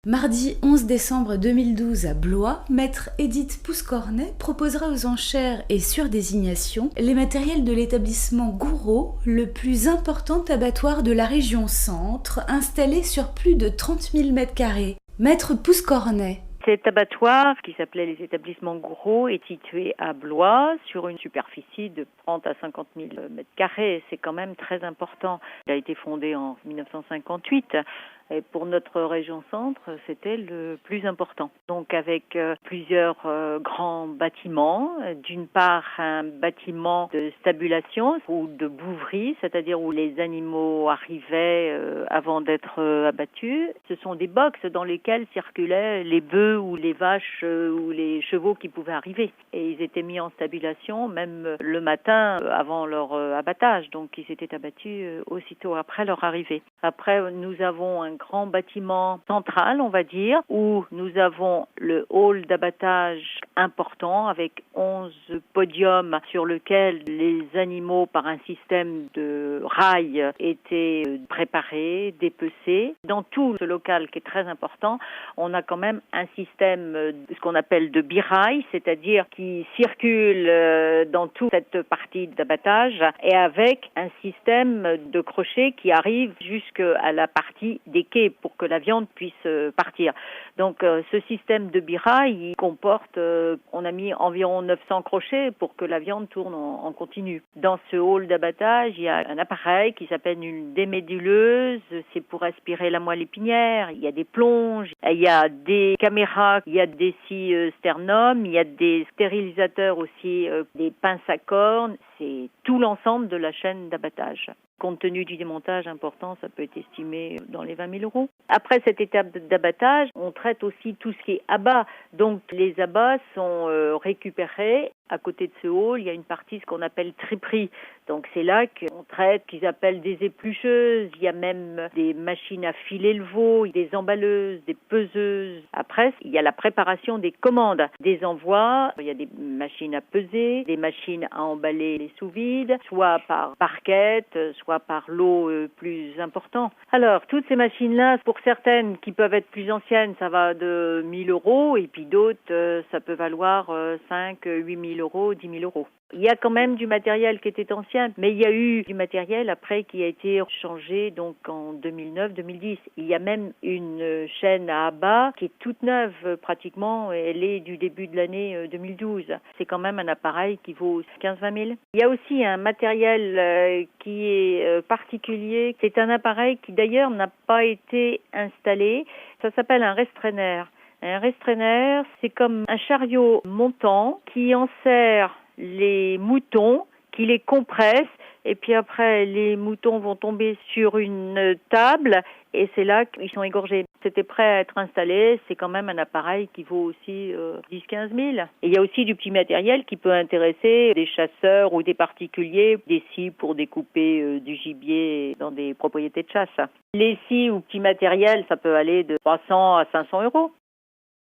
Mardi 11 décembre 2012 à Blois, maître Edith Pouscornet proposera aux enchères et sur désignation les matériels de l'établissement Gouraud, le plus important abattoir de la région Centre, installé sur plus de 30 000 m². Maître Pouscornet. Cet abattoir, qui s'appelait les établissements Gouraud, est situé à Blois, sur une superficie de 30 à 50 000 m². C'est quand même très important. Il a été fondé en 1958. Et pour notre région Centre, c'était le plus important. Donc avec plusieurs grands bâtiments. D'une part, un bâtiment de stabulation ou de bouverie, c'est-à-dire où les animaux arrivaient avant d'être abattus. Ce sont des boxes dans lesquels circulaient les bœufs ou les vaches ou les chevaux qui pouvaient arriver. Et ils étaient mis en stabulation même le matin avant leur abattage. Donc ils étaient abattus aussitôt après leur arrivée. Après, nous avons un grand bâtiment central, on va dire, où nous avons le hall d'abattage important avec 11 podiums sur lesquels les animaux par un système de rails étaient préparés, dépecés. Dans tout ce local qui est très important, on a quand même un système, ce qu'on appelle de birail, c'est-à-dire qui circule dans toute cette partie d'abattage et avec un système de crochet qui arrive jusqu'à la partie des quais pour que la viande puisse partir. Donc ce système de birail, il comporte, on a mis environ 900 crochets pour que la viande tourne en continu. Dans ce hall d'abattage, il y a un appareil qui s'appelle une déméduleuse, c'est pour aspirer la moelle épinière, il y a des plonges, il y a des caméras, il y a des scies sternum, il y a des stérilisateurs aussi, des pinces à cornes, c'est tout l'ensemble de la chaîne d'abattage. Compte tenu du démontage important, ça peut être estimé dans les 20 000 euros. Après cette étape d'abattage, on traite aussi tout ce qui est abat. Donc les abats sont récupérés. À côté de ce hall, il y a une partie, ce qu'on appelle triperie. Donc c'est là qu'on traite, qu'ils appellent des éplucheuses. Il y a même des machines à filer le veau, des emballeuses, des peseuses. Après, il y a la préparation des commandes, des envois. Il y a des machines à peser, des machines à emballer les sous-vides, soit par barquette, soit par lot plus important. Alors, toutes ces machines-là, pour certaines qui peuvent être plus anciennes, ça va de 1 000 euros, et puis d'autres, ça peut valoir 5 8 000 euros, 10 000 euros. Il y a quand même du matériel qui était ancien, mais il y a eu du matériel après qui a été changé donc en 2009-2010. Il y a même une chaîne à abat qui est toute neuve pratiquement, elle est du début de l'année 2012. C'est quand même un appareil qui vaut 15-20 000. Il y a aussi un matériel qui est particulier. C'est un appareil qui d'ailleurs n'a pas été installé. Ça s'appelle un restreiner. Un restreiner, c'est comme un chariot montant qui enserre les moutons, qui les compresse, et puis après les moutons vont tomber sur une table et c'est là qu'ils sont égorgés. C'était prêt à être installé, c'est quand même un appareil qui vaut aussi 10-15 000. Et il y a aussi du petit matériel qui peut intéresser des chasseurs ou des particuliers, des scies pour découper du gibier dans des propriétés de chasse. Les scies ou petits matériels, ça peut aller de 300 à 500 euros.